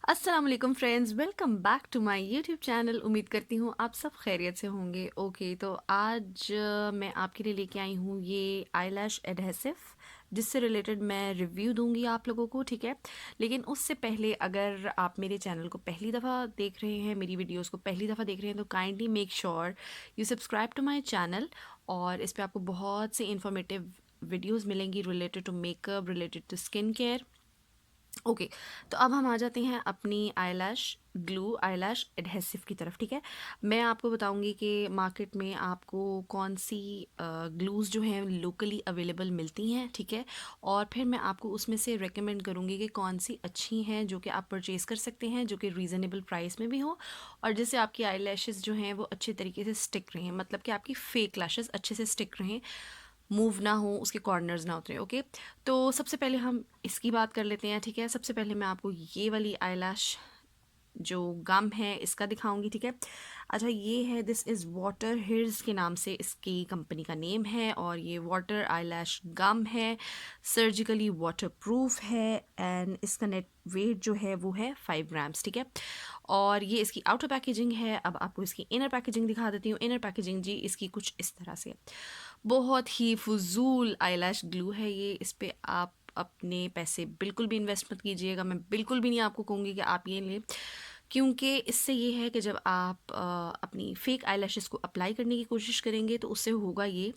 अस्सलाम वालेकुम friends, welcome back to my YouTube channel. उम्मीद करती हूँ आप सब खैरियत से होंगे। ओके, तो आज मैं आपके लिए लेके आई हूँ ये आईलैश एडहेसिव, जिससे रिलेटेड मैं रिव्यू दूंगी आप लोगों को, ठीक है। लेकिन उससे पहले अगर आप मेरे चैनल को पहली दफ़ा देख रहे हैं, मेरी वीडियोस को पहली दफ़ा देख रहे हैं, तो kindly make sure you subscribe to my channel. और इस पर आपको बहुत सी इंफॉर्मेटिव वीडियोज़ मिलेंगी related to makeup, related to skin care. Okay, तो अब हम आ जाते हैं अपनी आईलैश ग्लू, आईलैश एडहेसिव की तरफ, ठीक है। मैं आपको बताऊंगी कि मार्केट में आपको कौन सी ग्लूज़ जो हैं लोकली अवेलेबल मिलती हैं, ठीक है। और फिर मैं आपको उसमें से रेकमेंड करूंगी कि कौन सी अच्छी हैं जो कि आप परचेज़ कर सकते हैं, जो कि रीज़नेबल प्राइस में भी हो और जिससे आपकी आईलैशेस जो हैं वो अच्छे तरीके से स्टिक रहें, मतलब कि आपकी फेक लैशेस अच्छे से स्टिक रहें, मूव ना हो, उसके कॉर्नर्स ना उतरे। ओके, तो सबसे पहले हम इसकी बात कर लेते हैं, ठीक है। सबसे पहले मैं आपको ये वाली आईलैश जो गम है इसका दिखाऊंगी, ठीक है। अच्छा, ये है, दिस इज़ वाटर हिर्स के नाम से इसकी कंपनी का नेम है और ये वाटर आईलैश गम है, सर्जिकली वाटर प्रूफ है एंड इसका नेट वेट जो है वो है 5 ग्राम्स, ठीक है। और ये इसकी आउटर पैकेजिंग है। अब आपको इसकी इनर पैकेजिंग दिखा देती हूँ। इनर पैकेजिंग जी इसकी कुछ इस तरह से, बहुत ही फजूल आईलैश ग्लू है ये। इस पे आप अपने पैसे बिल्कुल भी इन्वेस्ट मत कीजिएगा। मैं बिल्कुल भी नहीं आपको कहूँगी कि आप ये लें, क्योंकि इससे ये है कि जब आप अपनी फेक आईलैशेस को अप्लाई करने की कोशिश करेंगे तो उससे होगा ये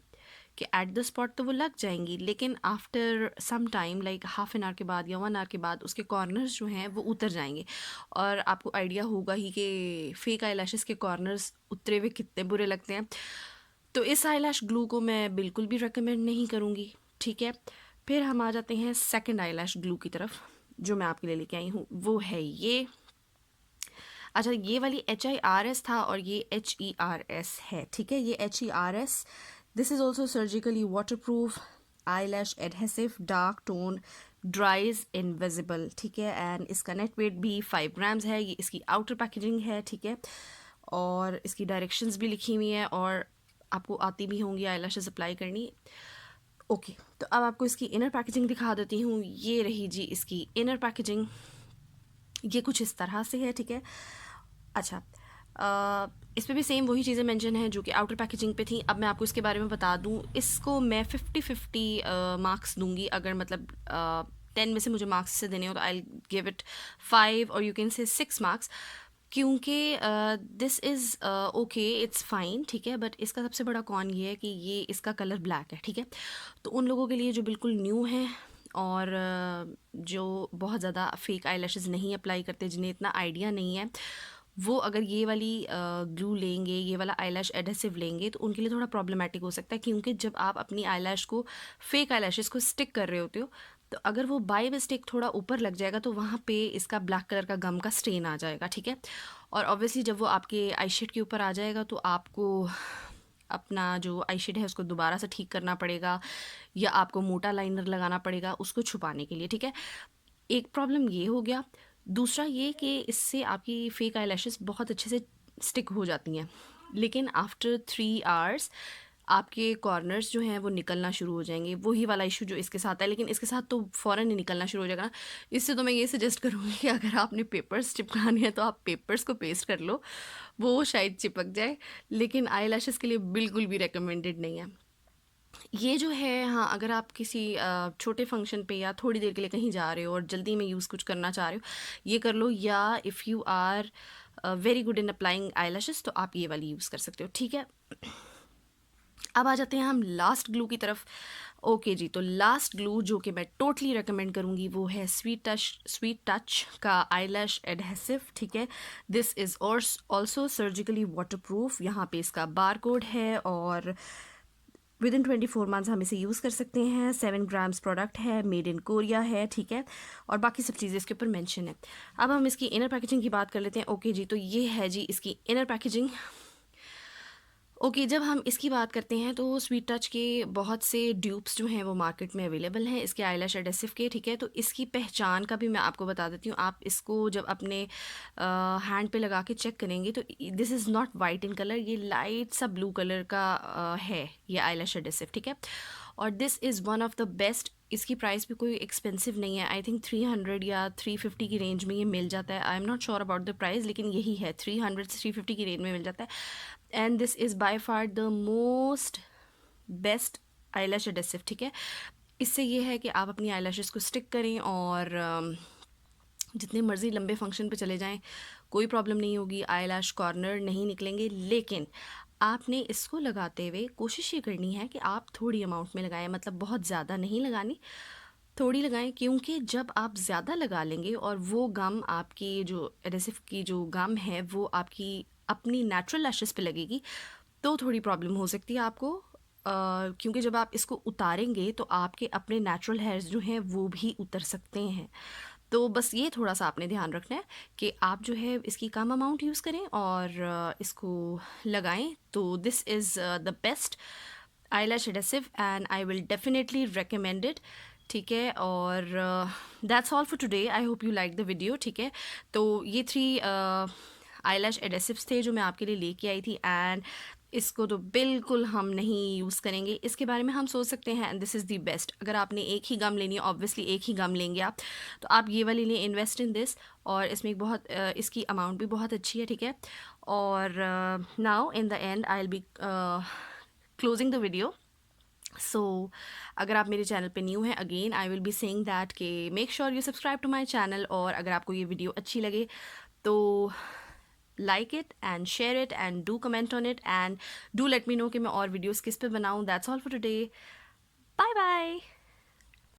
कि एट द स्पॉट तो वो लग जाएंगी, लेकिन after some time like half an hour के बाद या 1 आवर के बाद उसके कॉर्नर्स जो हैं वो उतर जाएंगे। और आपको आइडिया होगा ही कि फेक आईलैशेस के कॉर्नर्स उतरे हुए कितने बुरे लगते हैं। तो इस आईलैश ग्लू को मैं बिल्कुल भी रेकमेंड नहीं करूँगी, ठीक है। फिर हम आ जाते हैं सेकंड आईलैश ग्लू की तरफ, जो मैं आपके लिए लेके आई हूँ, वो है ये। अच्छा, ये वाली HIRS था और ये HERS है, ठीक है। ये HERS, this is also surgically water proof eyelash adhesive, dark tone, ड्राइज invisible, ठीक है। एंड इसका नेट वेट भी 5 ग्राम्स है। ये इसकी आउटर पैकेजिंग है, ठीक है। और इसकी डायरेक्शंस भी लिखी हुई हैं और आपको आती भी होंगी आईलैशेस अप्लाई करनी। ओके, तो अब आपको इसकी इनर पैकेजिंग दिखा देती हूँ। ये रही जी इसकी इनर पैकेजिंग, ये कुछ इस तरह से है, ठीक है। अच्छा, इस पे भी सेम वही चीज़ें मेंशन हैं जो कि आउटर पैकेजिंग पे थी। अब मैं आपको इसके बारे में बता दूँ, इसको मैं 50-50 मार्क्स दूंगी। अगर मतलब 10 में से मुझे मार्क्स से देने हो तो आई गिव इट 5 और यू कैन से 6 मार्क्स, क्योंकि this is okay, it's fine, ठीक है। बट इसका सबसे बड़ा कॉन ये है कि ये इसका कलर ब्लैक है, ठीक है। तो उन लोगों के लिए जो बिल्कुल न्यू है और जो बहुत ज़्यादा फेक आईलैशेस नहीं अप्लाई करते, जिन्हें इतना आइडिया नहीं है, वो अगर ये वाली ग्लू लेंगे, ये वाला आईलैश एडहेसिव लेंगे, तो उनके लिए थोड़ा प्रॉब्लमेटिक हो सकता है। क्योंकि जब आप अपनी आईलैश को, फेक आईलैशेस को स्टिक कर रहे होते हो, तो अगर वो बाय मिस्टेक थोड़ा ऊपर लग जाएगा तो वहाँ पे इसका ब्लैक कलर का गम का स्टेन आ जाएगा, ठीक है। और ऑब्वियसली जब वो आपके आई शेड के ऊपर आ जाएगा तो आपको अपना जो आई शेड है उसको दोबारा से ठीक करना पड़ेगा या आपको मोटा लाइनर लगाना पड़ेगा उसको छुपाने के लिए, ठीक है। एक प्रॉब्लम ये हो गया। दूसरा ये कि इससे आपकी फेक आईलैशेस बहुत अच्छे से स्टिक हो जाती हैं, लेकिन आफ्टर 3 आवर्स आपके कॉर्नर्स जो हैं वो निकलना शुरू हो जाएंगे। वही वाला इशू जो इसके साथ है, लेकिन इसके साथ तो फ़ौरन ही निकलना शुरू हो जाएगा ना। इससे तो मैं ये सजेस्ट करूँगी कि अगर आपने पेपर्स चिपकाने हैं तो आप पेपर्स को पेस्ट कर लो, वो शायद चिपक जाए, लेकिन आई के लिए बिल्कुल भी रिकमेंडेड नहीं है ये जो है। हाँ, अगर आप किसी छोटे फंक्शन पे या थोड़ी देर के लिए कहीं जा रहे हो और जल्दी में यूज़ कुछ करना चाह रहे हो, ये कर लो। या if you are very good in applying eyelashes तो आप ये वाली यूज़ कर सकते हो, ठीक है। अब आ जाते हैं हम लास्ट ग्लू की तरफ। ओके जी, तो लास्ट ग्लू जो कि मैं टोटली रेकमेंड करूँगी वो है स्वीट टच का आईलैश एडहेसिव, ठीक है। This is also surgically water proof. यहाँ पे इसका बार कोड है और विद इन 24 मंथ्स हम इसे यूज़ कर सकते हैं। 7 ग्राम्स प्रोडक्ट है, मेड इन कोरिया है, ठीक है। और बाकी सब चीज़ें इसके ऊपर मेंशन है। अब हम इसकी इनर पैकेजिंग की बात कर लेते हैं। ओके जी, तो ये है जी इसकी इनर पैकेजिंग। ओके, जब हम इसकी बात करते हैं तो स्वीट टच के बहुत से ड्यूप्स जो हैं वो मार्केट में अवेलेबल हैं इसके आईलैश एडहेसिव के, ठीक है। तो इसकी पहचान का भी मैं आपको बता देती हूँ। आप इसको जब अपने हैंड पे लगा के चेक करेंगे तो this is not white in colour, ये लाइट सा ब्लू कलर का है ये आईलैश एडहेसिव, ठीक है। और this is one of the best इसकी प्राइस भी कोई एक्सपेंसिव नहीं है। आई थिंक 300 या 350 की रेंज में ये मिल जाता है। I am not sure about the price, लेकिन यही है, 300 से 350 की रेंज में मिल जाता है। And this is by far the most best eyelash adhesive, ठीक है। इससे ये है कि आप अपनी आईलैशेस को स्टिक करें और जितने मर्ज़ी लंबे फंक्शन पे चले जाएं, कोई प्रॉब्लम नहीं होगी, आईलैश कॉर्नर नहीं निकलेंगे। लेकिन आपने इसको लगाते हुए कोशिश ये करनी है कि आप थोड़ी अमाउंट में लगाएं, मतलब बहुत ज़्यादा नहीं लगानी, थोड़ी लगाएं, क्योंकि जब आप ज़्यादा लगा लेंगे और वो गम आपकी जो एडेसिव की जो गम है वो आपकी अपनी नेचुरल लैशेस पे लगेगी, तो थोड़ी प्रॉब्लम हो सकती है आपको। क्योंकि जब आप इसको उतारेंगे तो आपके अपने नेचुरल हेयर्स जो हैं वो भी उतर सकते हैं। तो बस ये थोड़ा सा आपने ध्यान रखना है कि आप जो है इसकी कम अमाउंट यूज़ करें और इसको लगाएं। तो this is the best eyelash adhesive and I will definitely recommend it, ठीक है। और that's all for today, I hope you like the video, ठीक है। तो ये 3 eyelash adhesives थे जो मैं आपके लिए लेके आई थी, एंड इसको तो बिल्कुल हम नहीं यूज़ करेंगे, इसके बारे में हम सोच सकते हैं। And this is the best. अगर आपने एक ही गम लेनी है, ऑब्वियसली एक ही गम लेंगे आप, तो आप ये वाली लें, इन्वेस्ट इन दिस। और इसमें एक बहुत इसकी अमाउंट भी बहुत अच्छी है, ठीक है। और now in the end I will be closing the video. So अगर आप मेरे चैनल पे न्यू हैं, again I will be saying that कि make sure you subscribe to my channel. और अगर आपको ये वीडियो अच्छी लगे तो like it and share it and do comment on it and do let me know कि मैं और वीडियोस किस पे बनाऊँ। That's all for today. Bye bye.